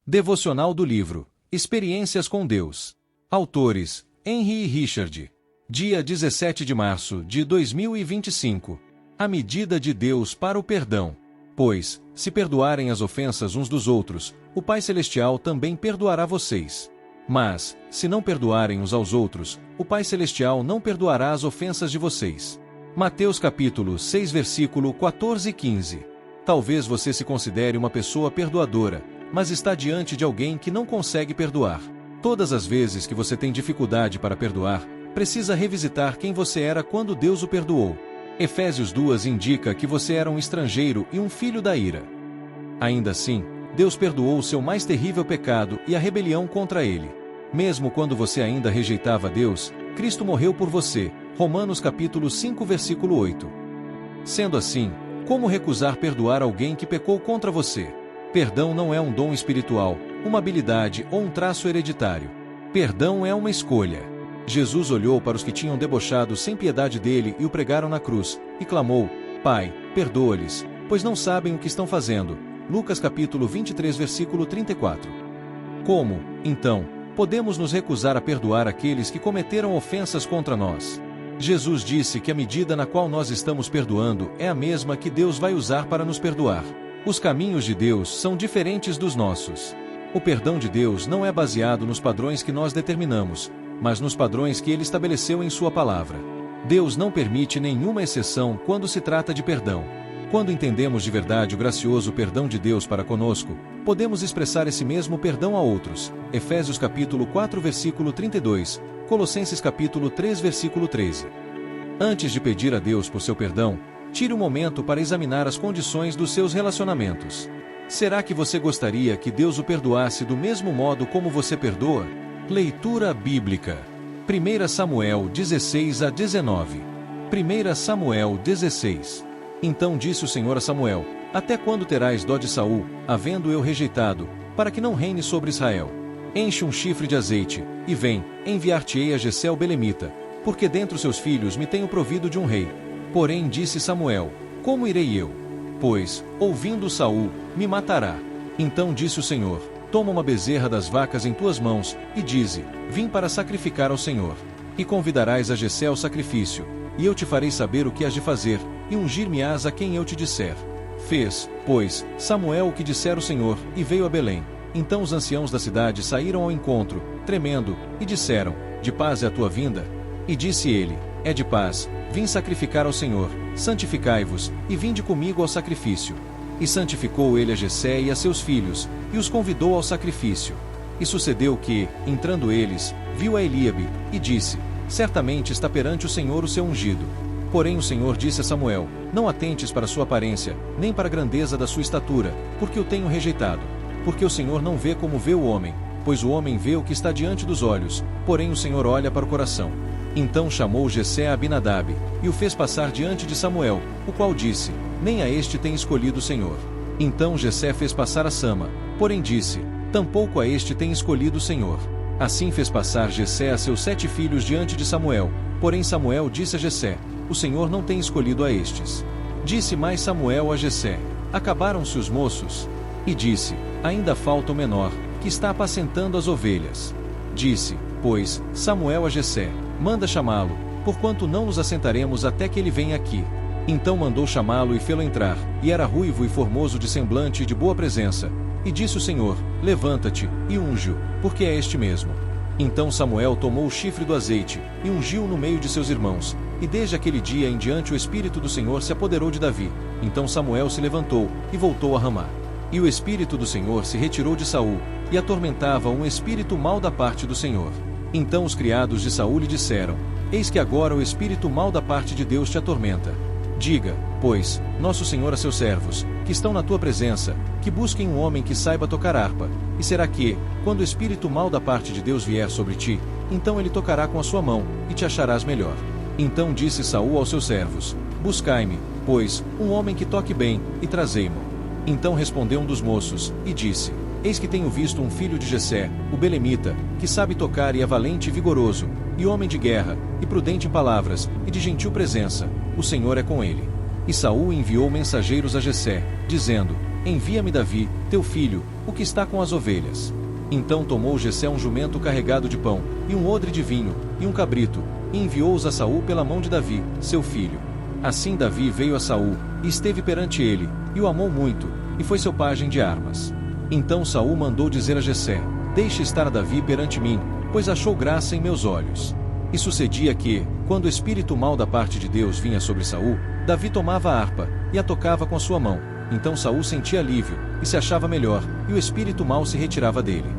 Devocional do livro Experiências com Deus. Autores: Henry e Richard. Dia 17 de março de 2025. A medida de Deus para o perdão. Pois, se perdoarem as ofensas uns dos outros, o Pai Celestial também perdoará vocês. Mas, se não perdoarem uns aos outros, o Pai Celestial não perdoará as ofensas de vocês. Mateus capítulo 6 versículo 14 e 15. Talvez você se considere uma pessoa perdoadora, mas está diante de alguém que não consegue perdoar. Todas as vezes que você tem dificuldade para perdoar, precisa revisitar quem você era quando Deus o perdoou. Efésios 2 indica que você era um estrangeiro e um filho da ira. Ainda assim, Deus perdoou o seu mais terrível pecado e a rebelião contra ele. Mesmo quando você ainda rejeitava Deus, Cristo morreu por você. Romanos capítulo 5 versículo 8. Sendo assim, como recusar perdoar alguém que pecou contra você? Perdão não é um dom espiritual, uma habilidade ou um traço hereditário. Perdão é uma escolha. Jesus olhou para os que tinham debochado sem piedade dele e o pregaram na cruz, e clamou: Pai, perdoa-lhes, pois não sabem o que estão fazendo. Lucas capítulo 23 versículo 34. Como, então, podemos nos recusar a perdoar aqueles que cometeram ofensas contra nós? Jesus disse que a medida na qual nós estamos perdoando é a mesma que Deus vai usar para nos perdoar. Os caminhos de Deus são diferentes dos nossos. O perdão de Deus não é baseado nos padrões que nós determinamos, mas nos padrões que Ele estabeleceu em Sua palavra. Deus não permite nenhuma exceção quando se trata de perdão. Quando entendemos de verdade o gracioso perdão de Deus para conosco, podemos expressar esse mesmo perdão a outros. Efésios capítulo 4 versículo 32, Colossenses capítulo 3 versículo 13. Antes de pedir a Deus por seu perdão, tire um momento para examinar as condições dos seus relacionamentos. Será que você gostaria que Deus o perdoasse do mesmo modo como você perdoa? Leitura bíblica. 1 Samuel 16 a 19. 1 Samuel 16. Então disse o Senhor a Samuel: Até quando terás dó de Saul, havendo eu rejeitado, para que não reine sobre Israel? Enche um chifre de azeite, e vem, enviar-te-ei a Jessé o belemita, porque dentre os seus filhos me tenho provido de um rei. Porém disse Samuel: Como irei eu? Pois, ouvindo Saul, me matará. Então disse o Senhor: Toma uma bezerra das vacas em tuas mãos, e dize: Vim para sacrificar ao Senhor. E convidarás a Jessé ao sacrifício, e eu te farei saber o que has de fazer, e ungir-me-ás a quem eu te disser. Fez, pois, Samuel o que dissera o Senhor, e veio a Belém. Então os anciãos da cidade saíram ao encontro, tremendo, e disseram: De paz é a tua vinda? E disse ele: É de paz, vim sacrificar ao Senhor, santificai-vos, e vinde comigo ao sacrifício. E santificou ele a Jessé e a seus filhos, e os convidou ao sacrifício. E sucedeu que, entrando eles, viu a Eliabe, e disse: Certamente está perante o Senhor o seu ungido. Porém o Senhor disse a Samuel: Não atentes para sua aparência, nem para a grandeza da sua estatura, porque o tenho rejeitado. Porque o Senhor não vê como vê o homem, pois o homem vê o que está diante dos olhos, porém o Senhor olha para o coração. Então chamou Jessé a Abinadab, e o fez passar diante de Samuel, o qual disse: Nem a este tem escolhido o Senhor. Então Jessé fez passar a Sama, porém disse: Tampouco a este tem escolhido o Senhor. Assim fez passar Jessé a seus 7 filhos diante de Samuel, porém Samuel disse a Jessé: O Senhor não tem escolhido a estes. Disse mais Samuel a Jessé: Acabaram-se os moços? E disse: Ainda falta o menor, que está apacentando as ovelhas. Disse, pois, Samuel a Jessé: Manda chamá-lo, porquanto não nos assentaremos até que ele venha aqui. Então mandou chamá-lo e fê-lo entrar, e era ruivo e formoso de semblante e de boa presença. E disse o Senhor: Levanta-te, e unge-o, porque é este mesmo. Então Samuel tomou o chifre do azeite, e ungiu-o no meio de seus irmãos. E desde aquele dia em diante o Espírito do Senhor se apoderou de Davi. Então Samuel se levantou, e voltou a Ramá. E o Espírito do Senhor se retirou de Saul, e atormentava um espírito mau da parte do Senhor. Então os criados de Saul lhe disseram: Eis que agora o espírito mau da parte de Deus te atormenta. Diga, pois, nosso Senhor a seus servos, que estão na tua presença, que busquem um homem que saiba tocar harpa. E será que, quando o espírito mau da parte de Deus vier sobre ti, então ele tocará com a sua mão, e te acharás melhor. Então disse Saul aos seus servos: Buscai-me, pois, um homem que toque bem, e trazei-mo. Então respondeu um dos moços, e disse: Eis que tenho visto um filho de Jessé, o belemita, que sabe tocar e é valente e vigoroso, e homem de guerra, e prudente em palavras, e de gentil presença. O Senhor é com ele. E Saul enviou mensageiros a Jessé, dizendo: envia-me Davi, teu filho, o que está com as ovelhas. Então tomou Jessé um jumento carregado de pão, e um odre de vinho, e um cabrito, e enviou-os a Saul pela mão de Davi, seu filho. Assim Davi veio a Saul, e esteve perante ele, e o amou muito, e foi seu pajem de armas. Então Saul mandou dizer a Jessé: deixe estar Davi perante mim, pois achou graça em meus olhos. E sucedia que, quando o espírito mau da parte de Deus vinha sobre Saul, Davi tomava a harpa, e a tocava com a sua mão. Então Saul sentia alívio, e se achava melhor, e o espírito mau se retirava dele.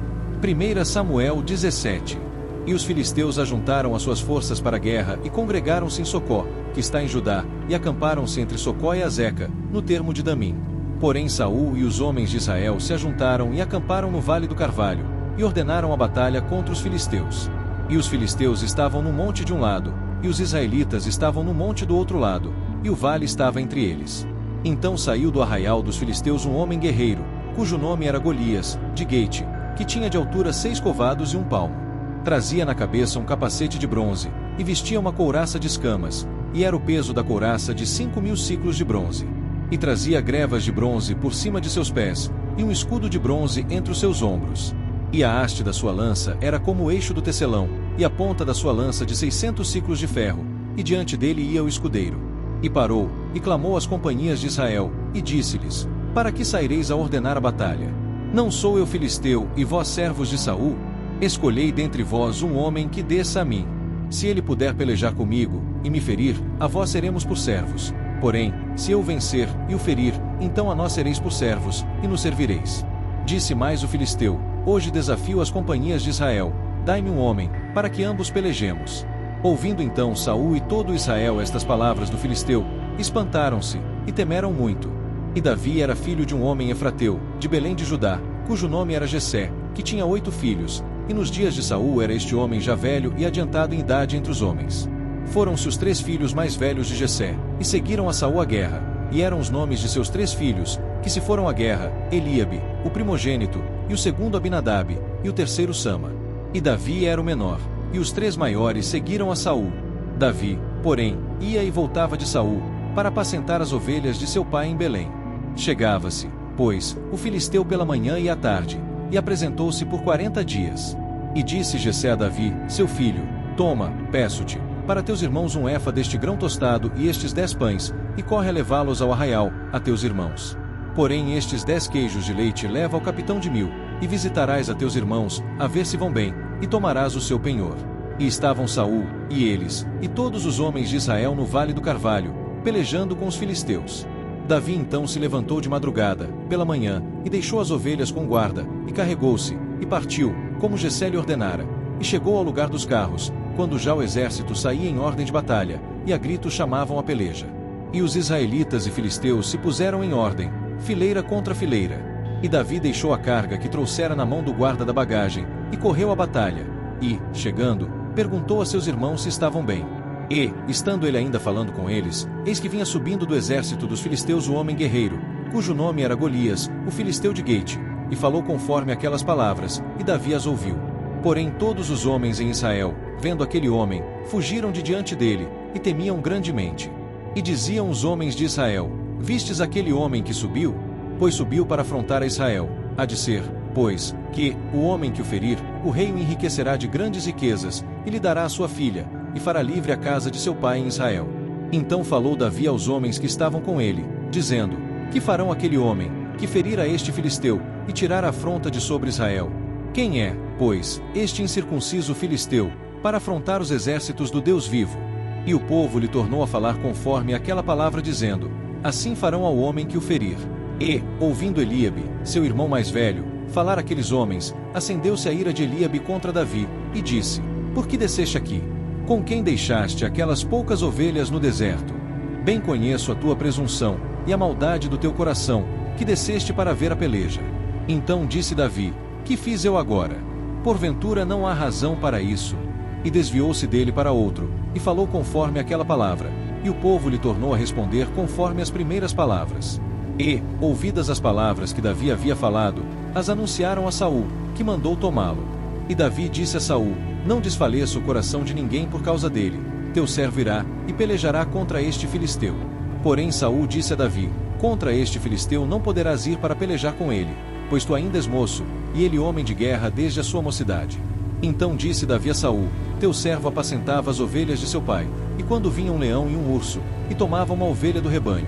1 Samuel 17. E os filisteus ajuntaram as suas forças para a guerra, e congregaram-se em Socó, que está em Judá, e acamparam-se entre Socó e Azeca, no termo de Damim. Porém Saul e os homens de Israel se ajuntaram e acamparam no vale do Carvalho, e ordenaram a batalha contra os filisteus. E os filisteus estavam no monte de um lado, e os israelitas estavam no monte do outro lado, e o vale estava entre eles. Então saiu do arraial dos filisteus um homem guerreiro, cujo nome era Golias, de Gate, que tinha de altura 6 covados e 1 palmo. Trazia na cabeça um capacete de bronze, e vestia uma couraça de escamas, e era o peso da couraça de 5.000 siclos de bronze. E trazia grevas de bronze por cima de seus pés, e um escudo de bronze entre os seus ombros. E a haste da sua lança era como o eixo do tecelão, e a ponta da sua lança de 600 siclos de ferro, e diante dele ia o escudeiro. E parou, e clamou às companhias de Israel, e disse-lhes: para que saireis a ordenar a batalha? Não sou eu filisteu, e vós servos de Saul? Escolhei dentre vós um homem que desça a mim. Se ele puder pelejar comigo, e me ferir, a vós seremos por servos. Porém, se eu vencer, e o ferir, então a nós sereis por servos, e nos servireis. Disse mais o filisteu: hoje desafio as companhias de Israel, dai-me um homem, para que ambos pelejemos. Ouvindo então Saul e todo Israel estas palavras do filisteu, espantaram-se, e temeram muito. E Davi era filho de um homem efrateu, de Belém de Judá, cujo nome era Jessé, que tinha 8 filhos, e nos dias de Saul era este homem já velho e adiantado em idade entre os homens. Foram-se os 3 filhos mais velhos de Jessé, e seguiram a Saul à guerra, e eram os nomes de seus 3 filhos, que se foram à guerra: Eliabe, o primogênito, e o segundo Abinadab, e o terceiro Sama. E Davi era o menor, e os 3 maiores seguiram a Saul. Davi, porém, ia e voltava de Saul, para apacentar as ovelhas de seu pai em Belém. Chegava-se, pois, o filisteu pela manhã e à tarde, e apresentou-se por 40 dias. E disse Jessé a Davi, seu filho: toma, peço-te, para teus irmãos um efa deste grão tostado e estes 10 pães, e corre a levá-los ao arraial, a teus irmãos. Porém estes 10 queijos de leite leva ao capitão de 1000, e visitarás a teus irmãos, a ver se vão bem, e tomarás o seu penhor. E estavam Saul, e eles, e todos os homens de Israel no vale do Carvalho, pelejando com os filisteus. Davi então se levantou de madrugada, pela manhã, e deixou as ovelhas com guarda, e carregou-se, e partiu, como Jessé lhe ordenara, e chegou ao lugar dos carros, quando já o exército saía em ordem de batalha, e a gritos chamavam a peleja. E os israelitas e filisteus se puseram em ordem, fileira contra fileira. E Davi deixou a carga que trouxera na mão do guarda da bagagem, e correu à batalha, e, chegando, perguntou a seus irmãos se estavam bem. E, estando ele ainda falando com eles, eis que vinha subindo do exército dos filisteus o homem guerreiro, cujo nome era Golias, o filisteu de Gate, e falou conforme aquelas palavras, e Davi as ouviu. Porém todos os homens em Israel, vendo aquele homem, fugiram de diante dele, e temiam grandemente. E diziam os homens de Israel: vistes aquele homem que subiu? Pois subiu para afrontar a Israel. Há de ser, pois, que, o homem que o ferir, o rei o enriquecerá de grandes riquezas, e lhe dará a sua filha, e fará livre a casa de seu pai em Israel. Então falou Davi aos homens que estavam com ele, dizendo: que farão aquele homem, que ferir a este filisteu, e tirar a afronta de sobre Israel? Quem é, pois, este incircunciso filisteu, para afrontar os exércitos do Deus vivo? E o povo lhe tornou a falar conforme aquela palavra, dizendo: assim farão ao homem que o ferir. E, ouvindo Eliabe, seu irmão mais velho, falar aqueles homens, acendeu-se a ira de Eliabe contra Davi, e disse: por que desceste aqui? Com quem deixaste aquelas poucas ovelhas no deserto? Bem conheço a tua presunção, e a maldade do teu coração, que desceste para ver a peleja. Então disse Davi: que fiz eu agora? Porventura não há razão para isso? E desviou-se dele para outro, e falou conforme aquela palavra, e o povo lhe tornou a responder conforme as primeiras palavras. E, ouvidas as palavras que Davi havia falado, as anunciaram a Saul, que mandou tomá-lo. E Davi disse a Saul: não desfaleça o coração de ninguém por causa dele, teu servo irá, e pelejará contra este filisteu. Porém Saul disse a Davi: contra este filisteu não poderás ir para pelejar com ele, pois tu ainda és moço, e ele homem de guerra desde a sua mocidade. Então disse Davi a Saul: teu servo apacentava as ovelhas de seu pai, e quando vinha um leão e um urso, e tomava uma ovelha do rebanho,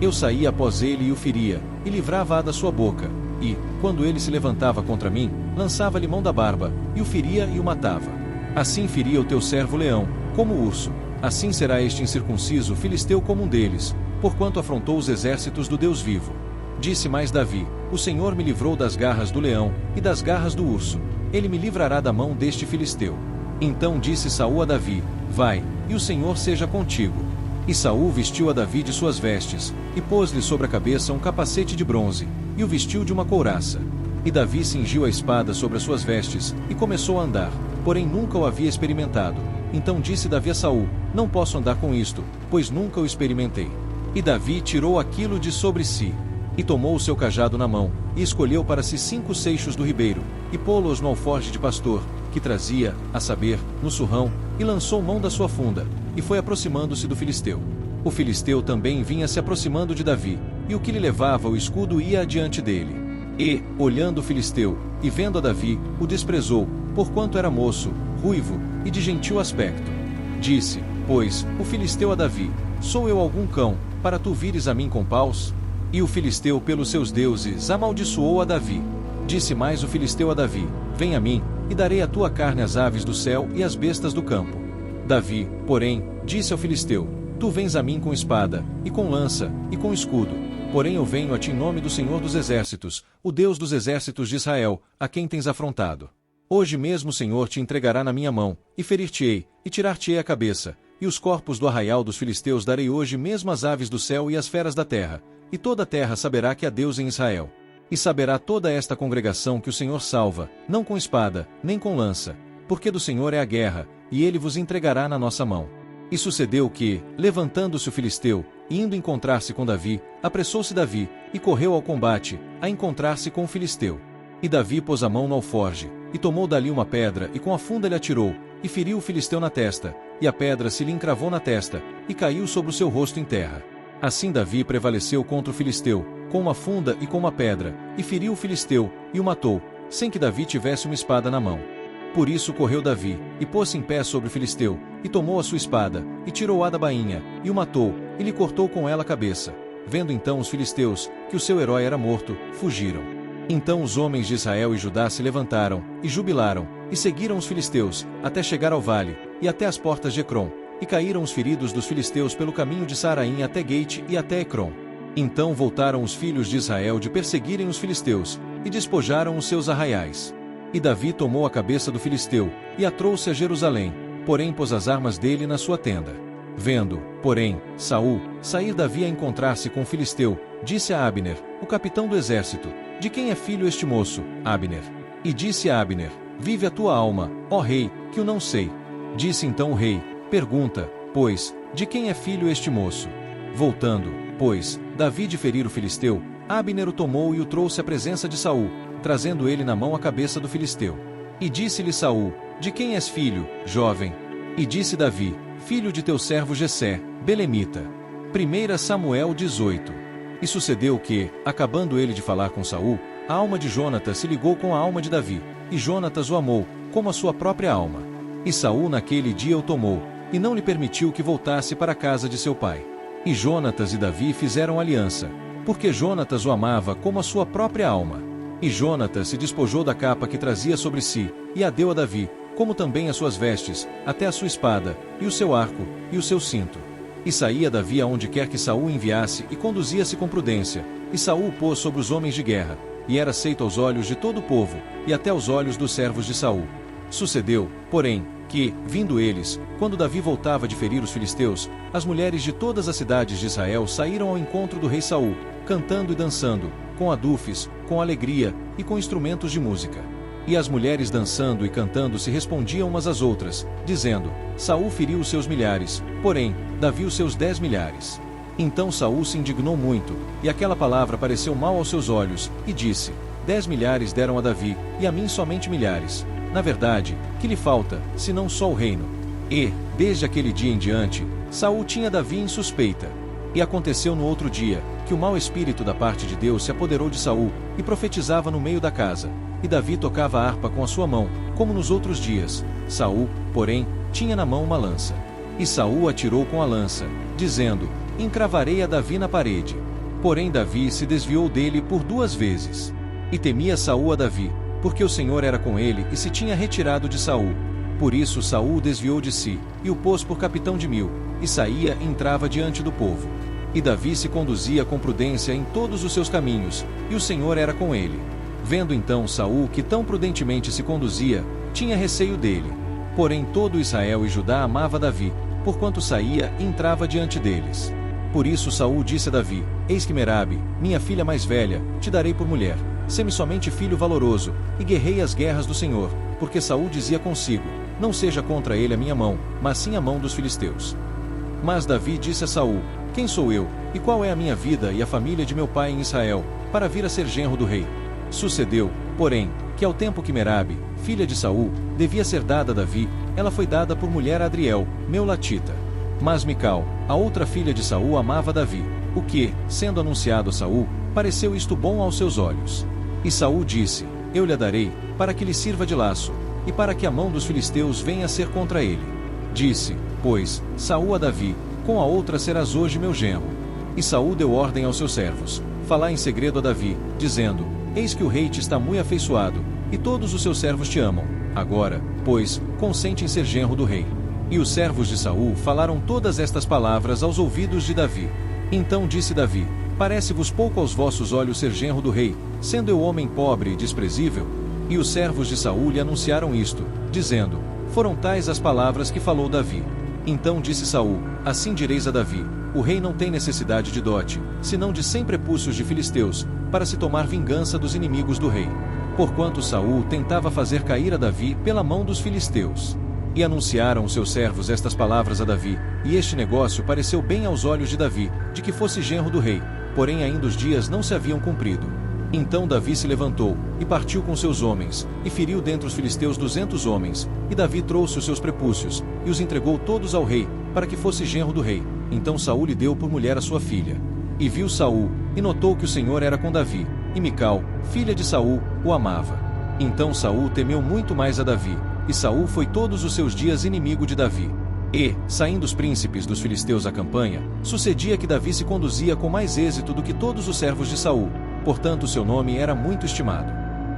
eu saía após ele e o feria, e livrava-a da sua boca, e, quando ele se levantava contra mim, lançava-lhe mão da barba, e o feria e o matava. Assim feria o teu servo leão, como o urso. Assim será este incircunciso filisteu como um deles, porquanto afrontou os exércitos do Deus vivo. Disse mais Davi: o Senhor me livrou das garras do leão e das garras do urso. Ele me livrará da mão deste filisteu. Então disse Saul a Davi: vai, e o Senhor seja contigo. E Saul vestiu a Davi de suas vestes, e pôs-lhe sobre a cabeça um capacete de bronze, e o vestiu de uma couraça. E Davi cingiu a espada sobre as suas vestes, e começou a andar, porém nunca o havia experimentado. Então disse Davi a Saul: não posso andar com isto, pois nunca o experimentei. E Davi tirou aquilo de sobre si, e tomou o seu cajado na mão, e escolheu para si 5 seixos do ribeiro, e pô-los no alforje de pastor, que trazia, a saber, no surrão, e lançou mão da sua funda, e foi aproximando-se do filisteu. O filisteu também vinha se aproximando de Davi, e o que lhe levava o escudo ia adiante dele. E, olhando o filisteu, e vendo a Davi, o desprezou, porquanto era moço, ruivo, e de gentil aspecto. Disse, pois, o filisteu a Davi: sou eu algum cão, para tu vires a mim com paus? E o filisteu pelos seus deuses amaldiçoou a Davi. Disse mais o filisteu a Davi: vem a mim, e darei a tua carne às aves do céu e às bestas do campo. Davi, porém, disse ao filisteu: tu vens a mim com espada, e com lança, e com escudo. Porém eu venho a ti em nome do Senhor dos Exércitos, o Deus dos exércitos de Israel, a quem tens afrontado. Hoje mesmo o Senhor te entregará na minha mão, e ferir-te-ei, e tirar-te-ei a cabeça, e os corpos do arraial dos filisteus darei hoje mesmo às aves do céu e às feras da terra, e toda a terra saberá que há Deus em Israel. E saberá toda esta congregação que o Senhor salva, não com espada, nem com lança, porque do Senhor é a guerra, e ele vos entregará na nossa mão. E sucedeu que, levantando-se o filisteu, e indo encontrar-se com Davi, apressou-se Davi, e correu ao combate, a encontrar-se com o filisteu. E Davi pôs a mão no alforge, e tomou dali uma pedra, e com a funda lhe atirou, e feriu o filisteu na testa, e a pedra se lhe encravou na testa, e caiu sobre o seu rosto em terra. Assim Davi prevaleceu contra o filisteu, com uma funda e com uma pedra, e feriu o filisteu, e o matou, sem que Davi tivesse uma espada na mão. Por isso correu Davi, e pôs-se em pé sobre o filisteu, e tomou a sua espada, e tirou-a da bainha, e o matou, e lhe cortou com ela a cabeça. Vendo então os filisteus, que o seu herói era morto, fugiram. Então os homens de Israel e Judá se levantaram, e jubilaram, e seguiram os filisteus, até chegar ao vale, e até as portas de Ecrom, e caíram os feridos dos filisteus pelo caminho de Saraim até Gate e até Ecrom. Então voltaram os filhos de Israel de perseguirem os filisteus, e despojaram os seus arraiais. E Davi tomou a cabeça do filisteu, e a trouxe a Jerusalém, porém pôs as armas dele na sua tenda. Vendo, porém, Saul, sair Davi a encontrar-se com o filisteu, disse a Abner, o capitão do exército: de quem é filho este moço, Abner? E disse a Abner: vive a tua alma, ó rei, que o não sei. Disse então o rei: pergunta, pois, de quem é filho este moço? Voltando, pois, Davi de ferir o filisteu, Abner o tomou e o trouxe à presença de Saul, trazendo ele na mão a cabeça do filisteu. E disse-lhe Saul: de quem és filho, jovem? E disse Davi: filho de teu servo Jessé, belemita. 1 Samuel 18. E sucedeu que, acabando ele de falar com Saul, a alma de Jonatas se ligou com a alma de Davi, e Jonatas o amou, como a sua própria alma. E Saul naquele dia o tomou, e não lhe permitiu que voltasse para a casa de seu pai. E Jonatas e Davi fizeram aliança, porque Jonatas o amava como a sua própria alma. E Jonatas se despojou da capa que trazia sobre si, e a deu a Davi, como também as suas vestes, até a sua espada, e o seu arco, e o seu cinto. E saía Davi aonde quer que Saul o enviasse, e conduzia-se com prudência, e Saul o pôs sobre os homens de guerra, e era aceito aos olhos de todo o povo, e até aos olhos dos servos de Saul. Sucedeu, porém, que, vindo eles, quando Davi voltava de ferir os filisteus, as mulheres de todas as cidades de Israel saíram ao encontro do rei Saul, cantando e dançando, com adufes, com alegria, e com instrumentos de música. E as mulheres dançando e cantando se respondiam umas às outras, dizendo: Saul feriu os seus milhares, porém, Davi os seus 10 milhares. Então Saul se indignou muito, e aquela palavra pareceu mal aos seus olhos, e disse: 10 milhares deram a Davi, e a mim somente milhares. Na verdade, que lhe falta, senão só o reino? E, desde aquele dia em diante, Saul tinha Davi em suspeita. E aconteceu no outro dia, que o mau espírito da parte de Deus se apoderou de Saul, e profetizava no meio da casa. E Davi tocava a harpa com a sua mão, como nos outros dias. Saul, porém, tinha na mão uma lança. E Saul atirou com a lança, dizendo: encravarei a Davi na parede. Porém Davi se desviou dele por 2 vezes. E temia Saul a Davi, porque o Senhor era com ele e se tinha retirado de Saul. Por isso Saul o desviou de si, e o pôs por capitão de 1000, e saía e entrava diante do povo. E Davi se conduzia com prudência em todos os seus caminhos, e o Senhor era com ele. Vendo então Saul que tão prudentemente se conduzia, tinha receio dele. Porém todo Israel e Judá amava Davi, porquanto saía e entrava diante deles. Por isso Saul disse a Davi: eis que Merabe, minha filha mais velha, te darei por mulher. Sê-me somente filho valoroso, e guerrei as guerras do Senhor, porque Saul dizia consigo: não seja contra ele a minha mão, mas sim a mão dos filisteus. Mas Davi disse a Saul: quem sou eu, e qual é a minha vida e a família de meu pai em Israel, para vir a ser genro do rei? Sucedeu, porém, que ao tempo que Merabe, filha de Saul, devia ser dada a Davi, ela foi dada por mulher a Adriel, meu latita. Mas Mical, a outra filha de Saul, amava Davi, o que, sendo anunciado a Saul, pareceu isto bom aos seus olhos. E Saul disse: eu lhe a darei, para que lhe sirva de laço, e para que a mão dos filisteus venha a ser contra ele. Disse, pois, Saul a Davi: com a outra serás hoje meu genro. E Saul deu ordem aos seus servos: falai em segredo a Davi, dizendo: eis que o rei te está muito afeiçoado, e todos os seus servos te amam. Agora, pois, consente em ser genro do rei. E os servos de Saul falaram todas estas palavras aos ouvidos de Davi. Então disse Davi: parece-vos pouco aos vossos olhos ser genro do rei, sendo eu homem pobre e desprezível? E os servos de Saul lhe anunciaram isto, dizendo: foram tais as palavras que falou Davi. Então disse Saul: assim direis a Davi: o rei não tem necessidade de dote, senão de 100 prepúcios de filisteus, para se tomar vingança dos inimigos do rei. Porquanto Saul tentava fazer cair a Davi pela mão dos filisteus. E anunciaram os seus servos estas palavras a Davi, e este negócio pareceu bem aos olhos de Davi, de que fosse genro do rei, porém ainda os dias não se haviam cumprido. Então Davi se levantou, e partiu com seus homens, e feriu dentre os filisteus 200 homens, e Davi trouxe os seus prepúcios, e os entregou todos ao rei, para que fosse genro do rei. Então Saul lhe deu por mulher a sua filha. E viu Saul, e notou que o Senhor era com Davi, e Mical, filha de Saul, o amava. Então Saul temeu muito mais a Davi, e Saul foi todos os seus dias inimigo de Davi. E, saindo os príncipes dos filisteus à campanha, sucedia que Davi se conduzia com mais êxito do que todos os servos de Saul, portanto seu nome era muito estimado.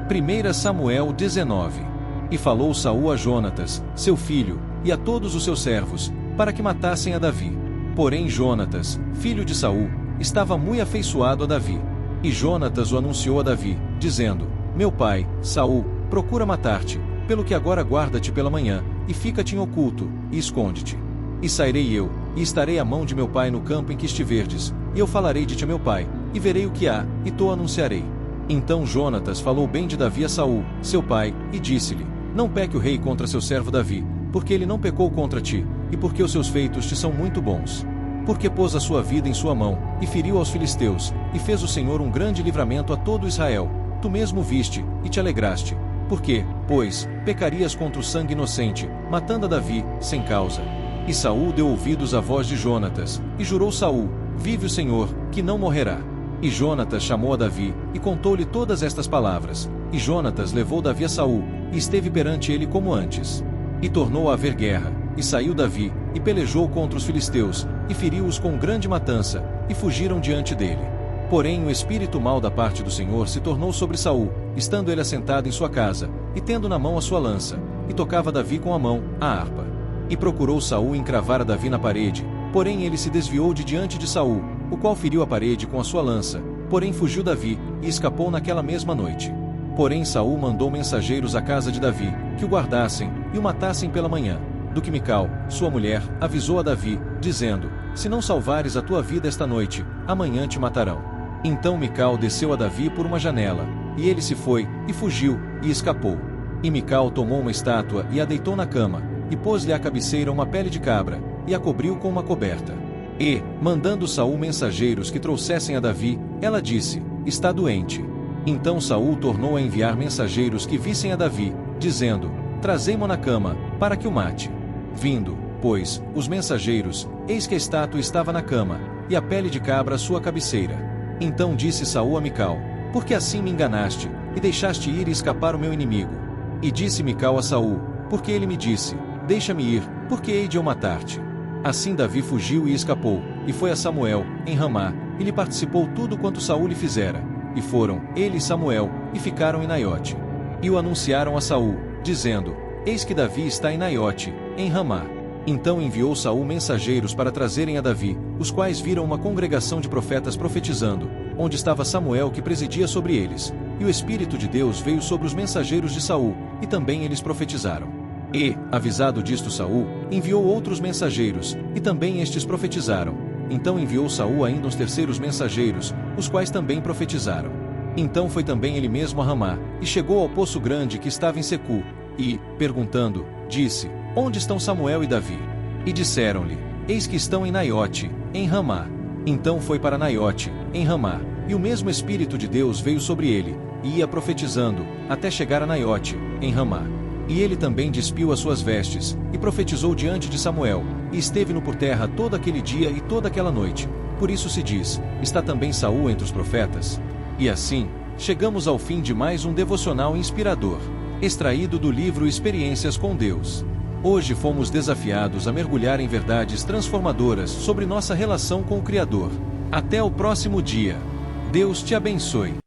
1 Samuel 19. E falou Saul a Jonatas, seu filho, e a todos os seus servos, para que matassem a Davi. Porém Jonatas, filho de Saul, estava muito afeiçoado a Davi. E Jonatas o anunciou a Davi, dizendo: meu pai, Saul, procura matar-te, pelo que agora guarda-te pela manhã, e fica-te em oculto, e esconde-te. E sairei eu, e estarei à mão de meu pai no campo em que estiverdes, e eu falarei de ti a meu pai, e verei o que há, e to anunciarei. Então Jonatas falou bem de Davi a Saul, seu pai, e disse-lhe: não peque o rei contra seu servo Davi, porque ele não pecou contra ti, e porque os seus feitos te são muito bons. Porque pôs a sua vida em sua mão, e feriu aos filisteus, e fez o Senhor um grande livramento a todo Israel. Tu mesmo viste, e te alegraste. Porque, pois, pecarias contra o sangue inocente, matando a Davi, sem causa? E Saul deu ouvidos à voz de Jonatas, e jurou Saul: vive o Senhor, que não morrerá. E Jonatas chamou a Davi, e contou-lhe todas estas palavras. E Jonatas levou Davi a Saul, e esteve perante ele como antes. E tornou a haver guerra, e saiu Davi, e pelejou contra os filisteus, e feriu-os com grande matança, e fugiram diante dele. Porém o espírito mau da parte do Senhor se tornou sobre Saul, estando ele assentado em sua casa, e tendo na mão a sua lança, e tocava Davi com a mão, a harpa. E procurou Saul encravar a Davi na parede, porém ele se desviou de diante de Saul, o qual feriu a parede com a sua lança, porém fugiu Davi, e escapou naquela mesma noite. Porém Saul mandou mensageiros à casa de Davi, que o guardassem, e o matassem pela manhã. Do que Mical, sua mulher, avisou a Davi, dizendo: se não salvares a tua vida esta noite, amanhã te matarão. Então Mical desceu a Davi por uma janela, e ele se foi, e fugiu, e escapou. E Mical tomou uma estátua e a deitou na cama, e pôs-lhe à cabeceira uma pele de cabra, e a cobriu com uma coberta. E, mandando Saul mensageiros que trouxessem a Davi, ela disse: está doente. Então Saul tornou a enviar mensageiros que vissem a Davi, dizendo: trazei-mo na cama, para que o mate. Vindo, pois, os mensageiros, eis que a estátua estava na cama, e a pele de cabra a sua cabeceira. Então disse Saul a Mical: Por que assim me enganaste, e deixaste ir e escapar o meu inimigo? E disse Mical a Saul: Porque ele me disse: Deixa-me ir, porque hei de eu matar-te. Assim Davi fugiu e escapou, e foi a Samuel, em Ramá, e lhe participou tudo quanto Saul lhe fizera. E foram, ele e Samuel, e ficaram em Naiote. E o anunciaram a Saul, dizendo: Eis que Davi está em Naiote, em Ramá. Então enviou Saul mensageiros para trazerem a Davi, os quais viram uma congregação de profetas profetizando, onde estava Samuel que presidia sobre eles. E o Espírito de Deus veio sobre os mensageiros de Saul, e também eles profetizaram. E, avisado disto Saul, enviou outros mensageiros, e também estes profetizaram. Então enviou Saul ainda uns terceiros mensageiros, os quais também profetizaram. Então foi também ele mesmo a Ramá, e chegou ao poço grande que estava em Secu, e, perguntando, disse: Onde estão Samuel e Davi? E disseram-lhe: Eis que estão em Naiote, em Ramá. Então foi para Naiote, em Ramá, e o mesmo Espírito de Deus veio sobre ele, e ia profetizando, até chegar a Naiote, em Ramá. E ele também despiu as suas vestes, e profetizou diante de Samuel, e esteve-no por terra todo aquele dia e toda aquela noite. Por isso se diz: Está também Saul entre os profetas? E assim, chegamos ao fim de mais um devocional inspirador, extraído do livro Experiências com Deus. Hoje fomos desafiados a mergulhar em verdades transformadoras sobre nossa relação com o Criador. Até o próximo dia. Deus te abençoe.